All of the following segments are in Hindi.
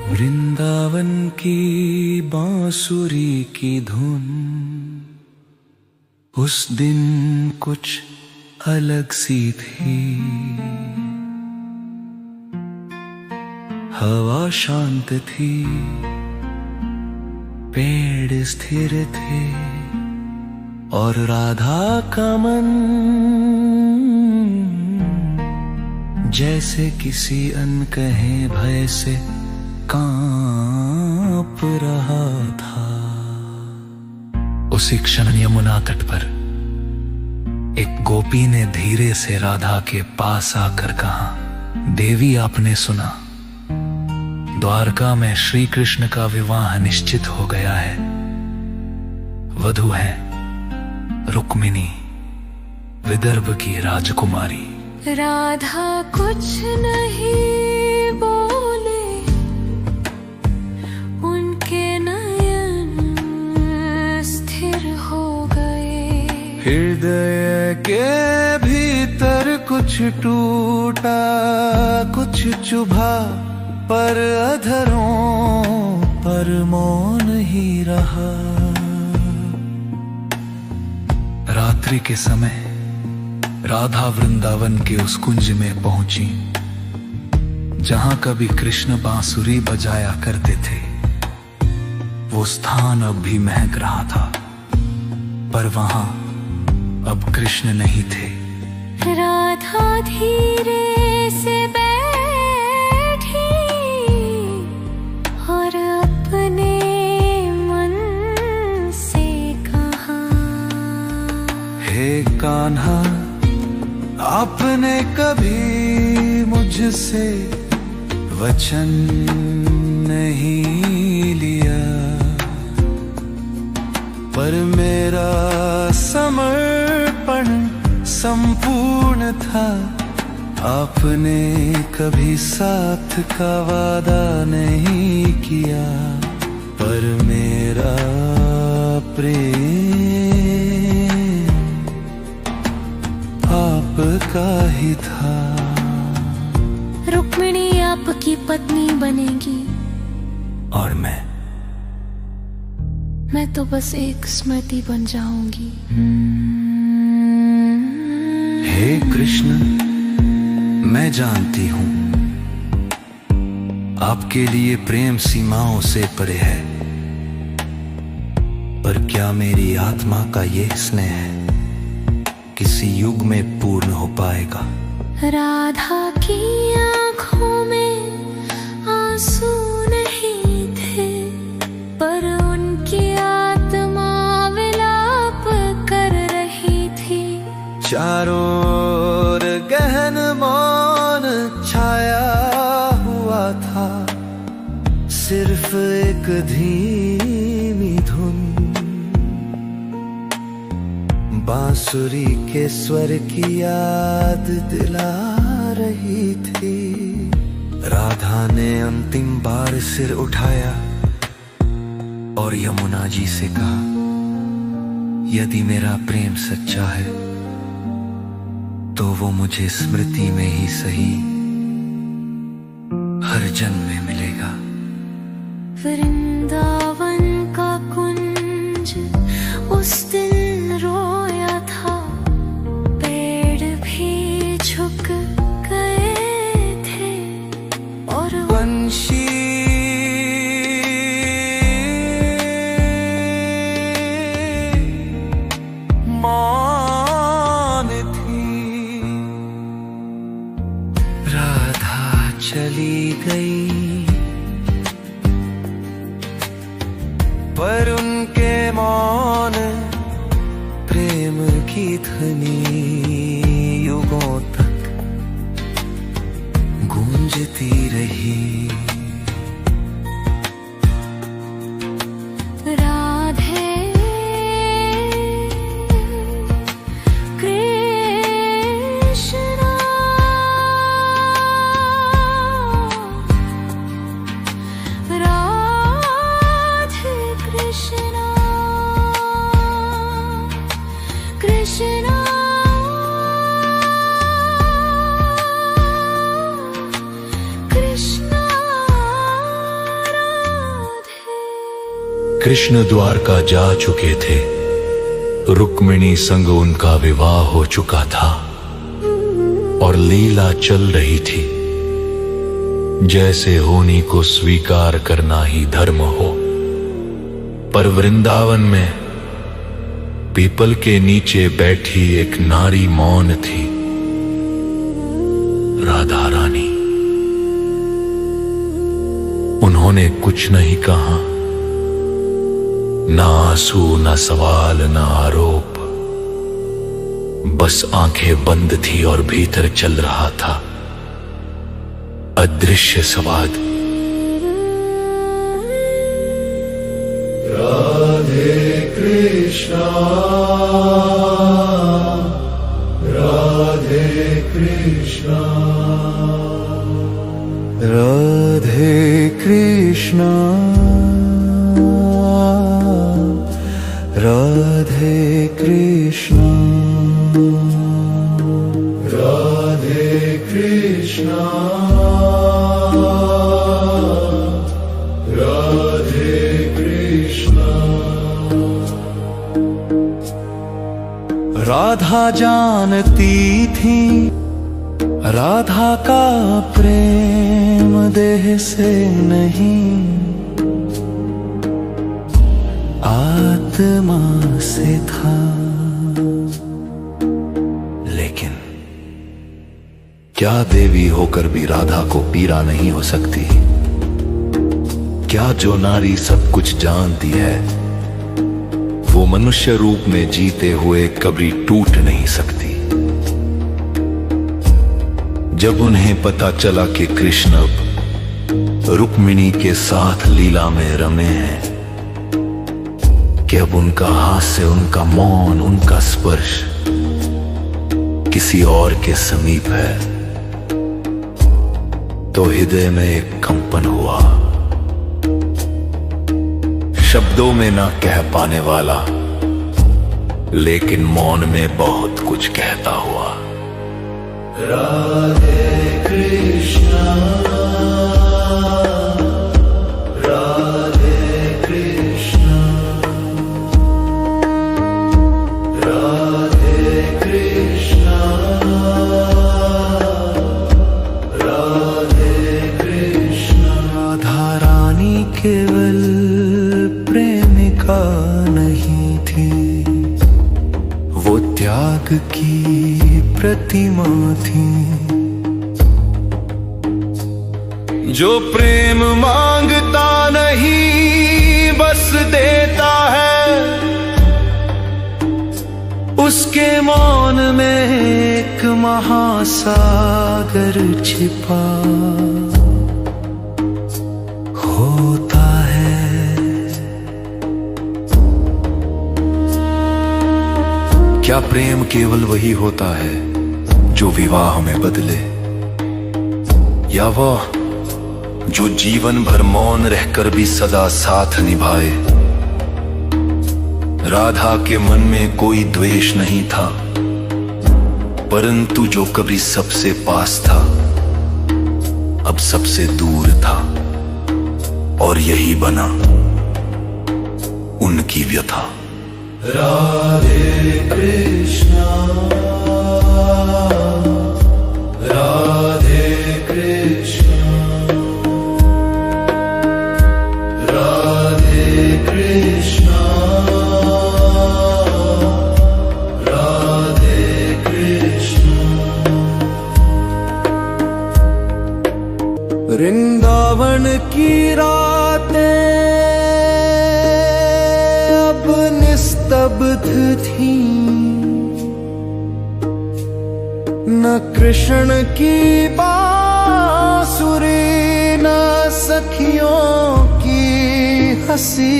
वृंदावन की बांसुरी की धुन उस दिन कुछ अलग सी थी। हवा शांत थी, पेड़ स्थिर थे और राधा का मन जैसे किसी अनकहे भय से कांप रहा था। उसी क्षण यमुना तट पर एक गोपी ने धीरे से राधा के पास आकर कहा, देवी आपने सुना, द्वारका में श्री कृष्ण का विवाह निश्चित हो गया है। वधू है रुक्मिणी, विदर्भ की राजकुमारी। राधा कुछ नहीं बोले, उनके नयन स्थिर हो गए। हृदय के भीतर कुछ टूटा, कुछ चुभा, पर अधरों पर मौन ही रहा। रात्रि के समय राधा वृंदावन के उस कुंज में पहुंची जहां कभी कृष्ण बांसुरी बजाया करते थे। वो स्थान अब भी महक रहा था, पर वहां अब कृष्ण नहीं थे। राधा धीरे से बैठी और अपने मन से कहा, हे कान्हा, आपने कभी मुझसे वचन नहीं लिया, पर मेरा समर्पण संपूर्ण था। आपने कभी साथ का वादा नहीं किया, पर मेरा प्रेम आपका ही था। रुक्मिणी आपकी पत्नी बनेगी और मैं तो बस एक स्मृति बन जाऊंगी। हे कृष्ण, मैं जानती हूं आपके लिए प्रेम सीमाओं से परे है, पर क्या मेरी आत्मा का ये स्नेह किसी युग में पूर्ण हो पाएगा? राधा की आंखों में आंसू नहीं थे, पर उनकी आत्मा विलाप कर रही थी। चारों ओर गहन मौन छाया हुआ था, सिर्फ एक धीमी धुन बांसुरी के स्वर की याद दिला रही थी। राधा ने अंतिम बार सिर उठाया और यमुना जी से कहा, यदि मेरा प्रेम सच्चा है तो वो मुझे स्मृति में ही सही हर जन्म में मिलेगा। वृंदावन का कुंज उस दिन रोया था, पेड़ भी झुक गए थे और वंशी मौन थी। राधा चली गई, पर उनके मौन प्रेम की ध्वनि युगों तक गूंजती रही। राधे कृष्णा, राधे कृष्णा, कृष्णा कृष्णा। कृष्ण द्वारका जा चुके थे। रुक्मिणी संग उनका विवाह हो चुका था और लीला चल रही थी। जैसे होनी को स्वीकार करना ही धर्म हो। पर वृंदावन में पीपल के नीचे बैठी एक नारी मौन थी, राधा रानी। उन्होंने कुछ नहीं कहा, ना आंसू, ना सवाल, ना आरोप। बस आंखें बंद थी और भीतर चल रहा था अदृश्य संवाद। राधे कृष्णा, राधे कृष्णा, राधे कृष्णा, राधे कृष्णा, राधे कृष्णा, राधे कृष्णा। राधा जानती थी राधा का प्रेम देह से नहीं, आत्मा से था। लेकिन क्या देवी होकर भी राधा को पीड़ा नहीं हो सकती? क्या जो नारी सब कुछ जानती है वो मनुष्य रूप में जीते हुए कभी टूट नहीं सकती? जब उन्हें पता चला कि कृष्ण अब रुक्मिणी के साथ लीला में रमे हैं, कि अब उनका हास्य, उनका मौन, उनका स्पर्श किसी और के समीप है, तो हृदय में एक कंपन हुआ। शब्दों में ना कह पाने वाला, लेकिन मौन में बहुत कुछ कहता हुआ। राधे कृष्णा, राधे कृष्णा, राधे कृष्णा, राधे कृष्णा। राधा रानी केवल प्रेमिका नहीं थी, वो त्याग की प्रतिमा थी। जो प्रेम मांगता नहीं बस देता है, उसके मौन में एक महासागर छिपा होता है। क्या प्रेम केवल वही होता है जो विवाह में बदले, या वह जो जीवन भर मौन रहकर भी सदा साथ निभाए? राधा के मन में कोई द्वेष नहीं था, परंतु जो कभी सबसे पास था अब सबसे दूर था, और यही बना उनकी व्यथा। राधे कृष्णा, राधे कृष्णा, राधे कृष्णा, राधे कृष्णा। वृंदावन की रातें अब निस्तब्ध थी, न कृष्ण की बांसुरी, न सखियों की हंसी,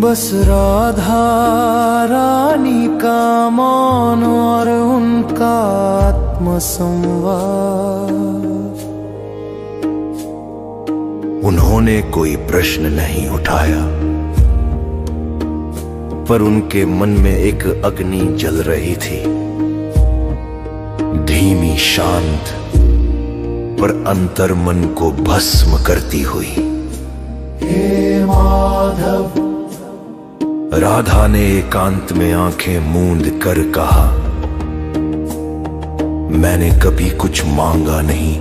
बस राधा रानी का मौन और उनका आत्मसंवाद। उन्होंने कोई प्रश्न नहीं उठाया, पर उनके मन में एक अग्नि जल रही थी, धीमी, शांत, पर अंतर मन को भस्म करती हुई। माधव। राधा ने एकांत में आंखें मूंद कर कहा, मैंने कभी कुछ मांगा नहीं,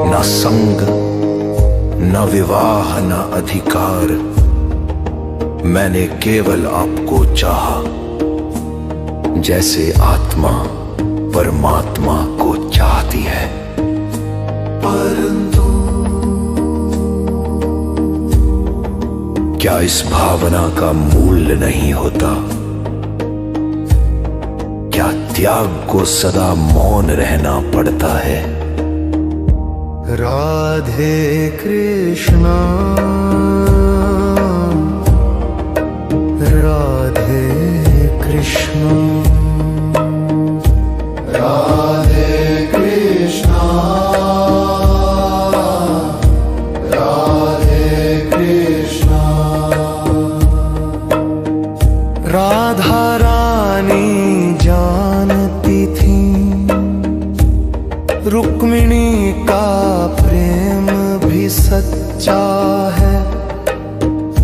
न संग न विवाह न अधिकार, मैंने केवल आपको चाहा, जैसे आत्मा परमात्मा को चाहती है। परंतु क्या इस भावना का मूल्य नहीं होता? क्या त्याग को सदा मौन रहना पड़ता है? राधे कृष्णा राधे कृष्णा राधे कृष्णा राधे कृष्णा। राधा रानी जानती थी रुक्मिणी का प्रेम भी सच्चा है,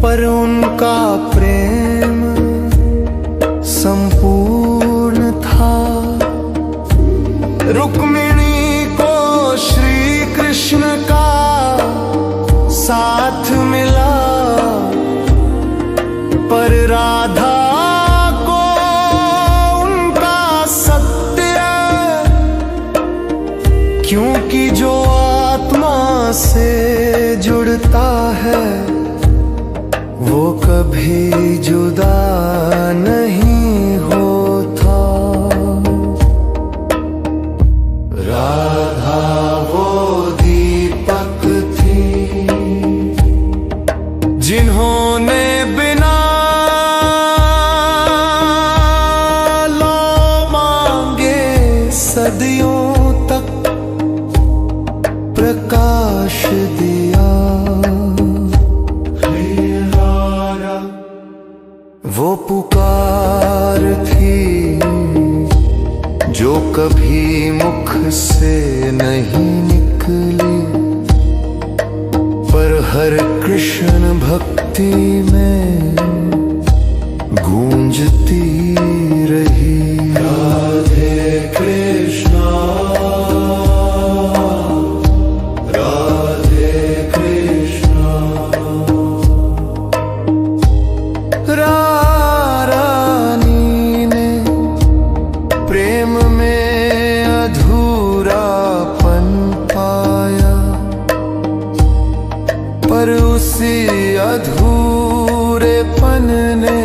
पर उनका प्रेम संपूर्ण था। रुक्मिणी को श्री कृष्ण का साथ मिला, पर राधा को उनका सत्य, क्योंकि जो आत्मा से जुड़ता है वो कभी जुदा नहीं होता। राधा वो दीपक थी जिन्होंने बिना लो मांगे सदियों तक प्रकाश दिया। वो पुकार थी जो कभी मुख से नहीं निकली, पर हर कृष्ण भक्ति में गूंजती रही। राधे कृष्णा राधे कृष्णा। रानी ने प्रेम में अधूरापन पाया, पर उसी अधूरेपन ने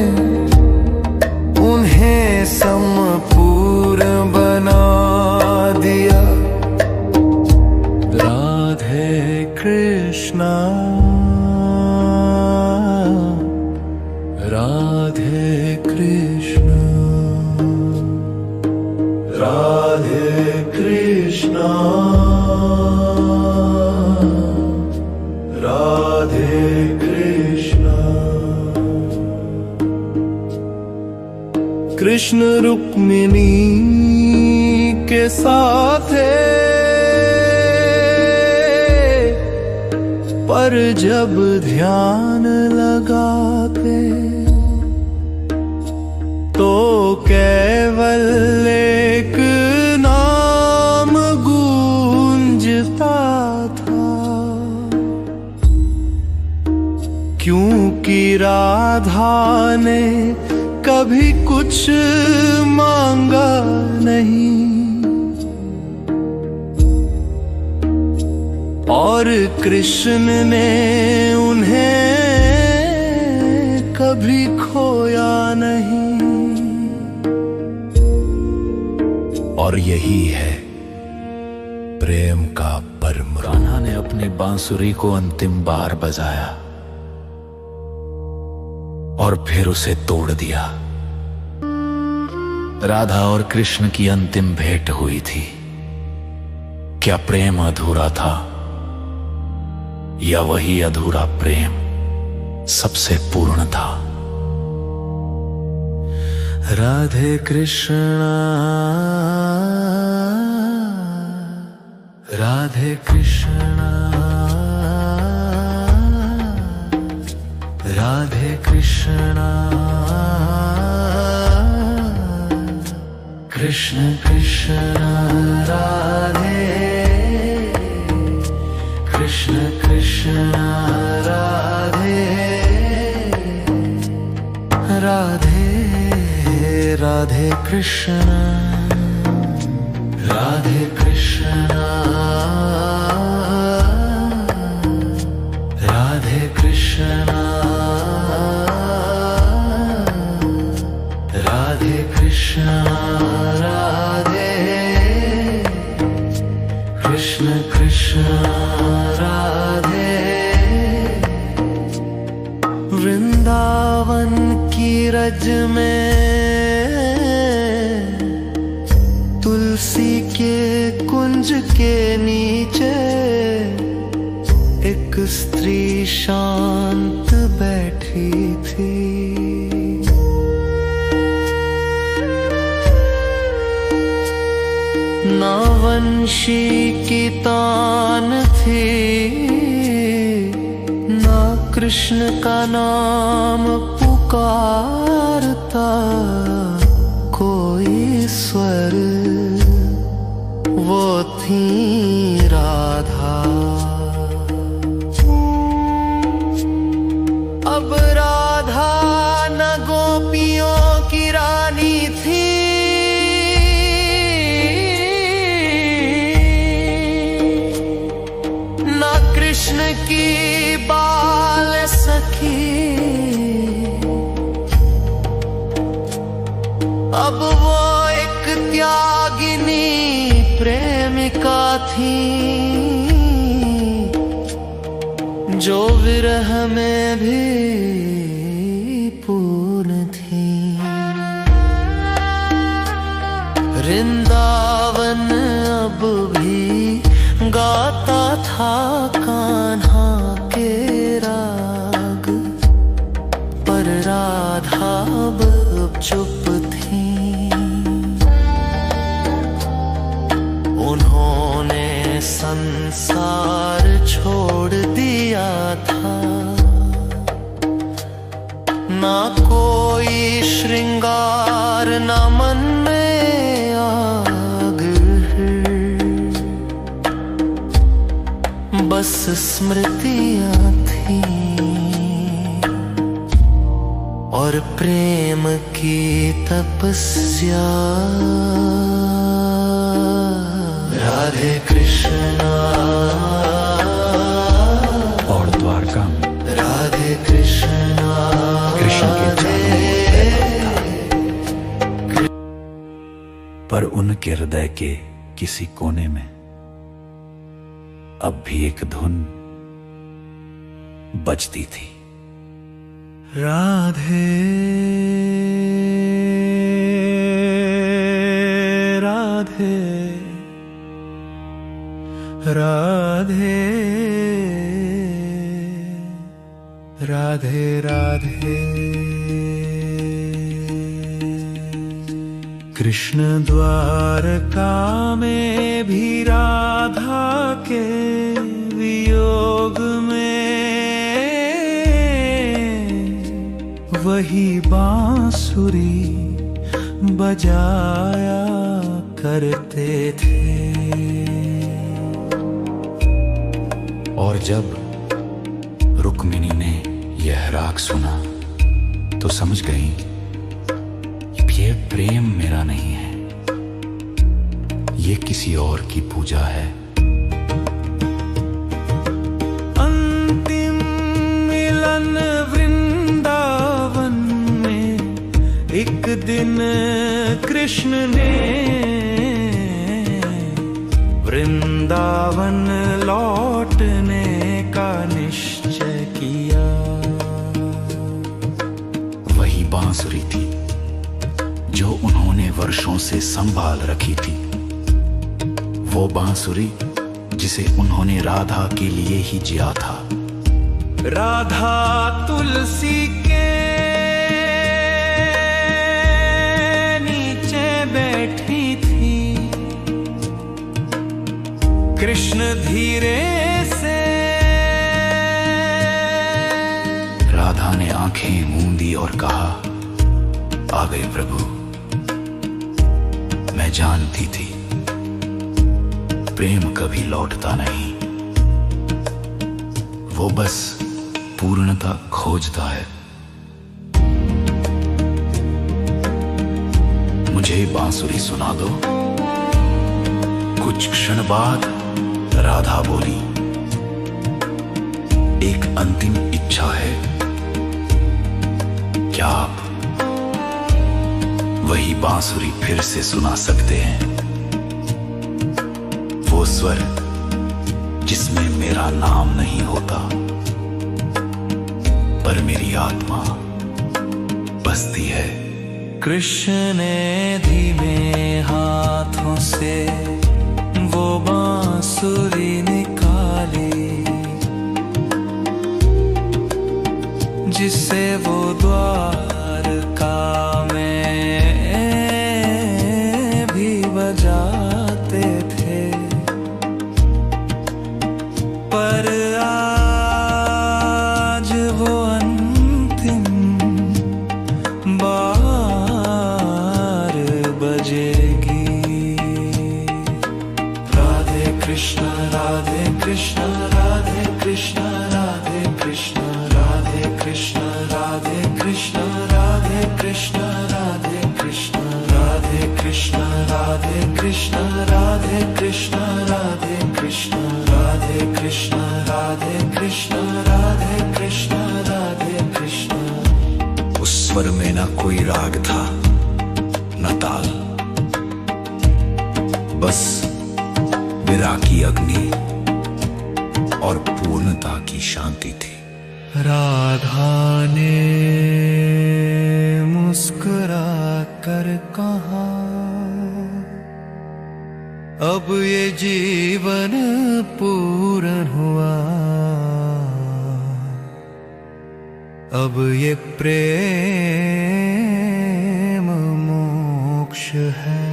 उन्हें संपूर्ण बना दिया। राधे कृष्णा राधे कृष्णा राधे कृष्णा राधे कृष्णा। कृष्ण रुक्मिणी के साथ पर जब ध्यान लगाते तो केवल एक नाम गूंजता था, क्योंकि राधा ने कभी कुछ मांगा नहीं, और कृष्ण ने उन्हें कभी खोया नहीं। और यही है प्रेम का परम। कान्हा ने अपनी बांसुरी को अंतिम बार बजाया और फिर उसे तोड़ दिया। राधा और कृष्ण की अंतिम भेंट हुई थी। क्या प्रेम अधूरा था, या वही अधूरा प्रेम सबसे पूर्ण था? राधे कृष्णा राधे कृष्णा राधे कृष्णा कृष्ण कृष्ण राधे कृष्ण कृष्ण राधे राधे राधे कृष्ण राधे कृष्ण राधे कृष्ण राधे कृष्ण राधे कृष्ण कृष्ण राधे वृंदावन की रज में तुलसी के कुंज के नीचे एक स्त्री शांत बैठी थी। ना वंशी की तान थी, ना कृष्ण का नाम पुकारता कोई स्वर। वो थी राधा। अब राधा न गोपियों की रानी थी, न कृष्ण की बाल सखी। अब वो एक त्यागिनी प्रेमिका थी, जो विरह में भी पूर्ण थी। वृंदावन अब भी गाता था कान्हा के राग, पर राधा अब चुप थी। उन्होंने संसार छोड़ दिया था, ना कोई श्रृंगार ना मन में आग, बस स्मृतियां थी और प्रेम की तपस्या। राधे कृष्णा और द्वारका में राधे कृष्णा कृष्ण के चारों ओर पर उनके हृदय के किसी कोने में अब भी एक धुन बजती थी। राधे राधे राधे राधे राधे। कृष्ण द्वारका में भी राधा के वियोग में वही बांसुरी बजाया करते थे। और जब रुक्मिणी ने यह राग सुना तो समझ गई ये प्रेम मेरा नहीं है, ये किसी और की पूजा है। अंतिम मिलन वृंदावन में एक दिन कृष्ण ने वृंदावन लौटने का निश्चय किया। वही बांसुरी थी जो उन्होंने वर्षों से संभाल रखी थी, वो बांसुरी जिसे उन्होंने राधा के लिए ही जिया था। राधा तुलसी के नीचे बैठी थी, कृष्ण धीरे से राधा राधा ने आंखें मूंदी और कहा, आ गए प्रभु। मैं जानती थी प्रेम कभी लौटता नहीं, वो बस पूर्णता खोजता है। मुझे बांसुरी सुना दो। कुछ क्षण बाद राधा बोली, एक अंतिम इच्छा है, क्या आप वही बांसुरी फिर से सुना सकते हैं? वो स्वर जिसमें मेरा नाम नहीं होता, पर मेरी आत्मा बसती है। कृष्ण ने धीमे हाथों से वो बांसुरी निकाली, जिसे वो द्वारका में भी बजाते थे। पर आज वो अंतिम बार बजेगी। राधे कृष्ण राधे कृष्ण राधे कृष्ण राधे कृष्ण राधे कृष्ण राधे कृष्ण राधे कृष्ण राधे कृष्ण राधे कृष्ण राधे कृष्ण राधे कृष्ण राधे कृष्ण राधे कृष्ण राधे कृष्ण राधे कृष्ण राधे कृष्ण। उस स्वर में न कोई राग था न ताल, बस विरह की अग्नि और पूर्णता की शांति थी। राधा ने मुस्कुरा कर कहा, अब ये जीवन पूर्ण हुआ, अब ये प्रेम मोक्ष है।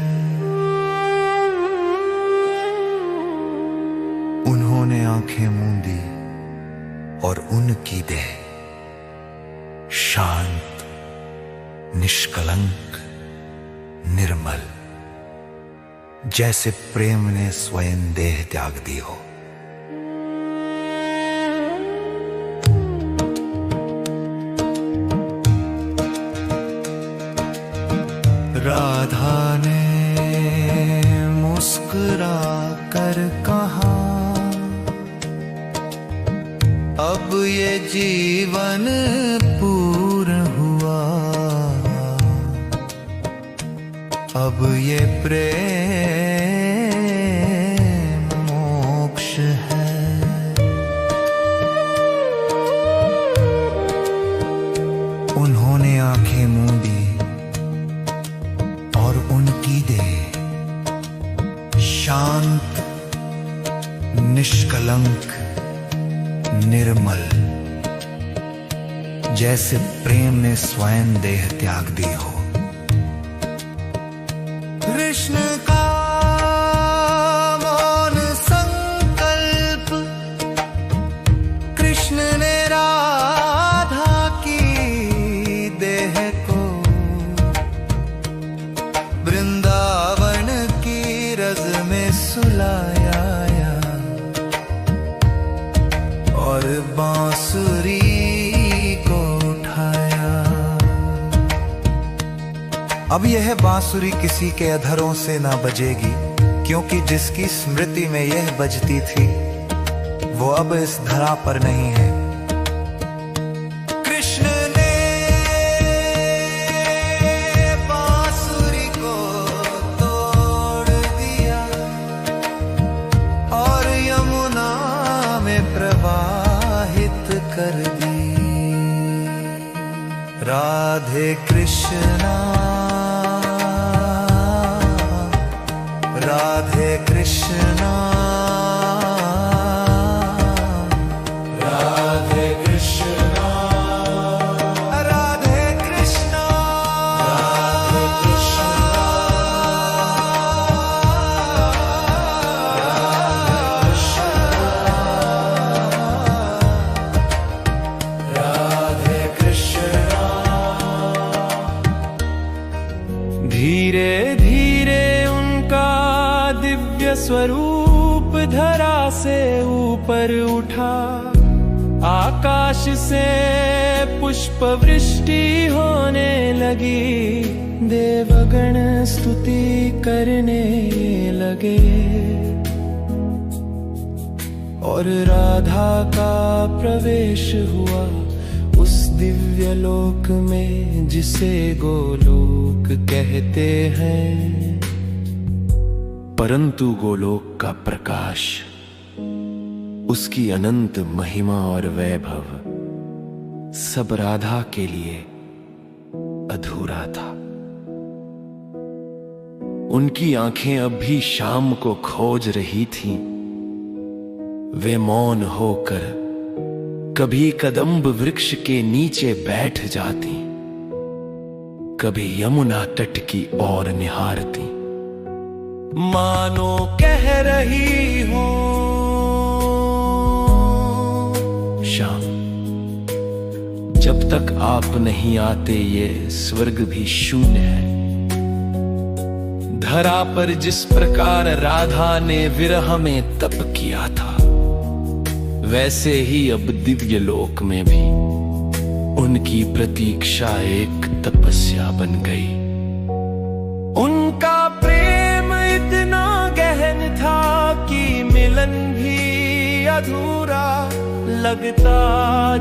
उन्होंने आंखें मूंदी और उनकी देह शांत, निष्कलंक, निर्मल, जैसे प्रेम ने स्वयं देह त्याग दी हो। राधा ने मुस्कुरा कर कहा, अब ये जीवन पूर्ण हुआ, अब ये प्रेम मोक्ष है। उन्होंने आंखें मूंदी और उनकी देह शांत, निष्कलंक, निर्मल, जैसे प्रेम ने स्वयं देह त्याग दी हो। कृष्ण का मौन संकल्प, कृष्ण ने राधा की देह को वृंदावन की रज में सुलाया और बांसुरी को उठाया। अब यह बांसुरी किसी के अधरों से ना बजेगी, क्योंकि जिसकी स्मृति में यह बजती थी वो अब इस धरा पर नहीं है। कृष्ण ने बांसुरी को तोड़ दिया और यमुना में प्रवाहित कर दी। राधे कृष्णा राधे कृष्णा राधे कृष्णा राधे कृष्णा राधे कृष्णा राधे कृष्णा। धरा से ऊपर उठा, आकाश से पुष्प वृष्टि होने लगी, देवगण स्तुति करने लगे। और राधा का प्रवेश हुआ उस दिव्य लोक में जिसे गोलोक कहते हैं। परंतु गोलोक का प्रकाश, उसकी अनंत महिमा और वैभव सब राधा के लिए अधूरा था। उनकी आंखें अब भी शाम को खोज रही थीं। वे मौन होकर कभी कदम्ब वृक्ष के नीचे बैठ जाती, कभी यमुना तट की ओर निहारती, मानो कह रही हो, शाम, जब तक आप नहीं आते ये स्वर्ग भी शून्य है। धरा पर जिस प्रकार राधा ने विरह में तप किया था, वैसे ही अब दिव्य लोक में भी उनकी प्रतीक्षा एक तपस्या बन गई। उनका प्रेम इतना गहन था कि मिलन भी अधूरा लगता,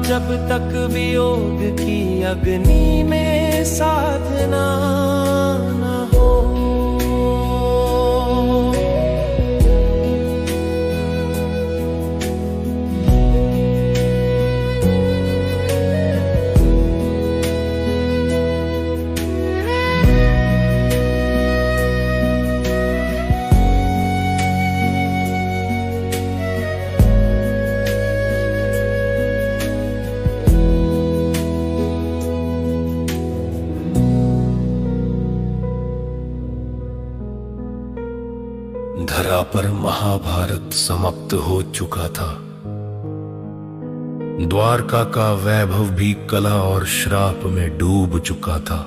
जब तक वियोग की अग्नि में साधना न हो। धरा पर महाभारत समाप्त हो चुका था। द्वारका का वैभव भी कला और श्राप में डूब चुका था।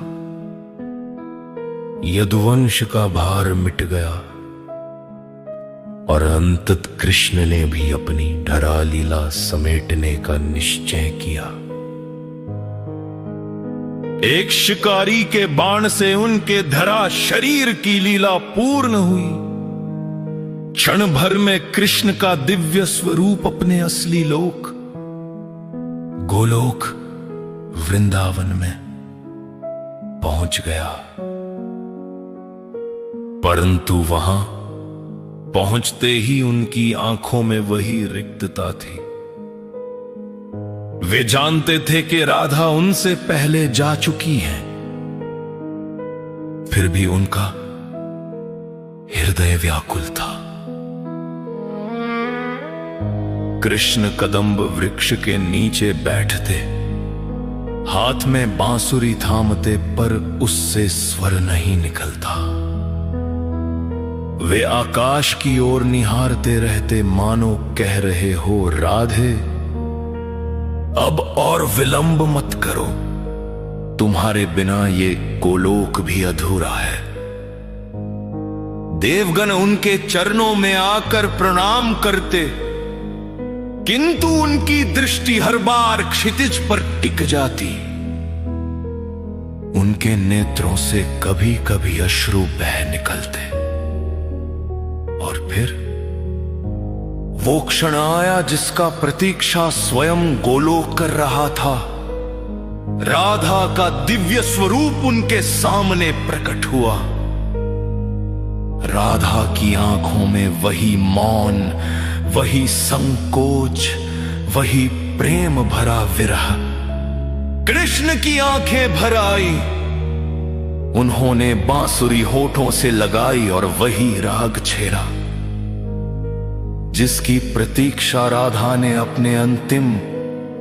यदुवंश का भार मिट गया और अंतत कृष्ण ने भी अपनी धरा लीला समेटने का निश्चय किया। एक शिकारी के बाण से उनके धरा शरीर की लीला पूर्ण हुई। क्षण भर में कृष्ण का दिव्य स्वरूप अपने असली लोक गोलोक वृंदावन में पहुंच गया। परंतु वहां पहुंचते ही उनकी आंखों में वही रिक्तता थी। वे जानते थे कि राधा उनसे पहले जा चुकी है, फिर भी उनका हृदय व्याकुल था। कृष्ण कदम्ब वृक्ष के नीचे बैठते, हाथ में बांसुरी थामते, पर उससे स्वर नहीं निकलता। वे आकाश की ओर निहारते रहते, मानो कह रहे हो, राधे अब और विलंब मत करो, तुम्हारे बिना ये गोलोक भी अधूरा है। देवगण उनके चरणों में आकर प्रणाम करते, किंतु उनकी दृष्टि हर बार क्षितिज पर टिक जाती। उनके नेत्रों से कभी कभी अश्रु बह निकलते। और फिर वो क्षण आया जिसका प्रतीक्षा स्वयं गोलोक कर रहा था। राधा का दिव्य स्वरूप उनके सामने प्रकट हुआ। राधा की आंखों में वही मौन, वही संकोच, वही प्रेम भरा विरह। कृष्ण की आंखें भर आई। उन्होंने बांसुरी होठों से लगाई और वही राग छेड़ा जिसकी प्रतीक्षा राधा ने अपने अंतिम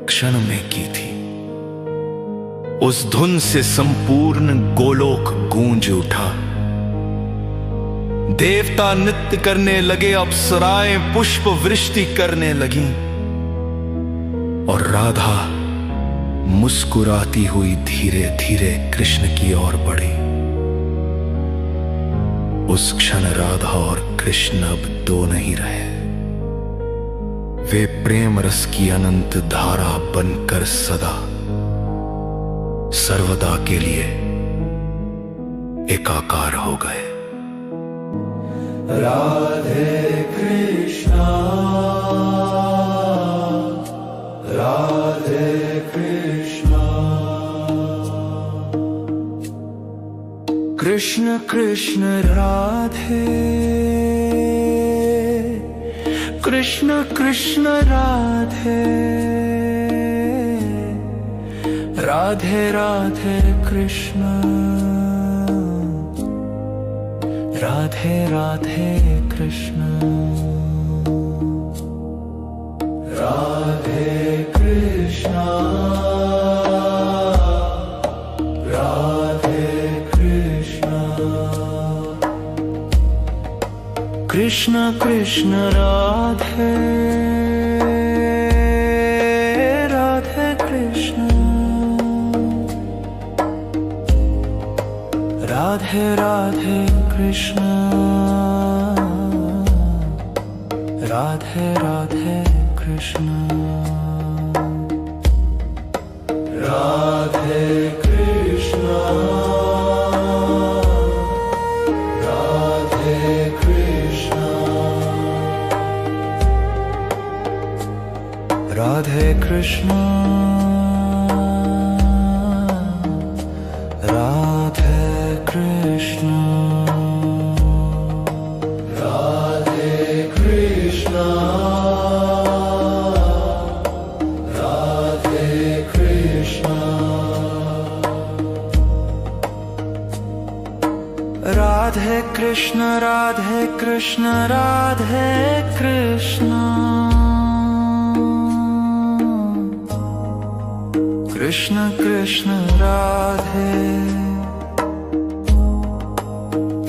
क्षण में की थी। उस धुन से संपूर्ण गोलोक गूंज उठा। देवता नृत्य करने लगे, अप्सराएं पुष्प वृष्टि करने लगी और राधा मुस्कुराती हुई धीरे धीरे कृष्ण की ओर बढ़ी। उस क्षण राधा और कृष्ण अब दो नहीं रहे। वे प्रेम रस की अनंत धारा बनकर सदा सर्वदा के लिए एकाकार हो गए। राधे कृष्णा, राधे कृष्णा, कृष्ण कृष्ण राधे, कृष्ण कृष्ण राधे, राधे राधे कृष्ण, राधे राधे कृष्ण, राधे कृष्णा, राधे कृष्णा, कृष्ण कृष्ण राधे, राधे कृष्ण, राधे राधे कृष्ण, राधे राधे कृष्ण, राधे कृष्ण, राधे कृष्ण, राधे कृष्ण, राधे कृष्ण, राधे कृष्ण, राधे कृष्ण, राधे कृष्ण, राधे कृष्ण, राधे कृष्ण, कृष्ण कृष्ण राधे,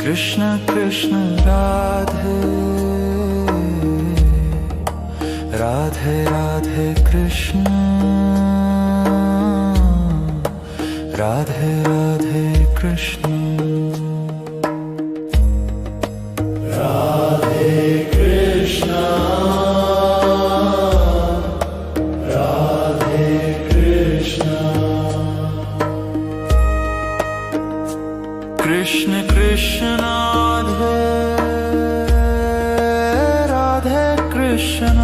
कृष्ण कृष्ण राधे, राधे राधे कृष्ण, राधे राधे कृष्ण, राधे कृष्ण, राधे कृष्ण, कृष्ण कृष्ण राधे, राधे कृष्ण,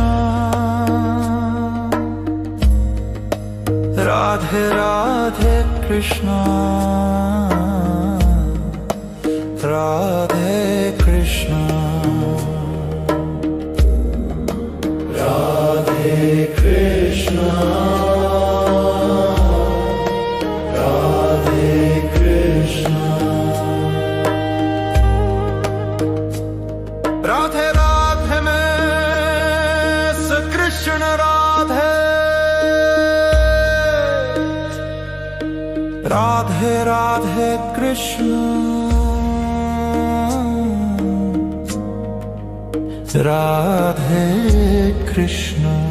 राधे राधे कृष्ण, राधे कृष्ण, राधे कृष्ण, राधे कृष्ण, राधे राधे में कृष्ण राधे, राधे राधे कृष्ण, राधे कृष्ण।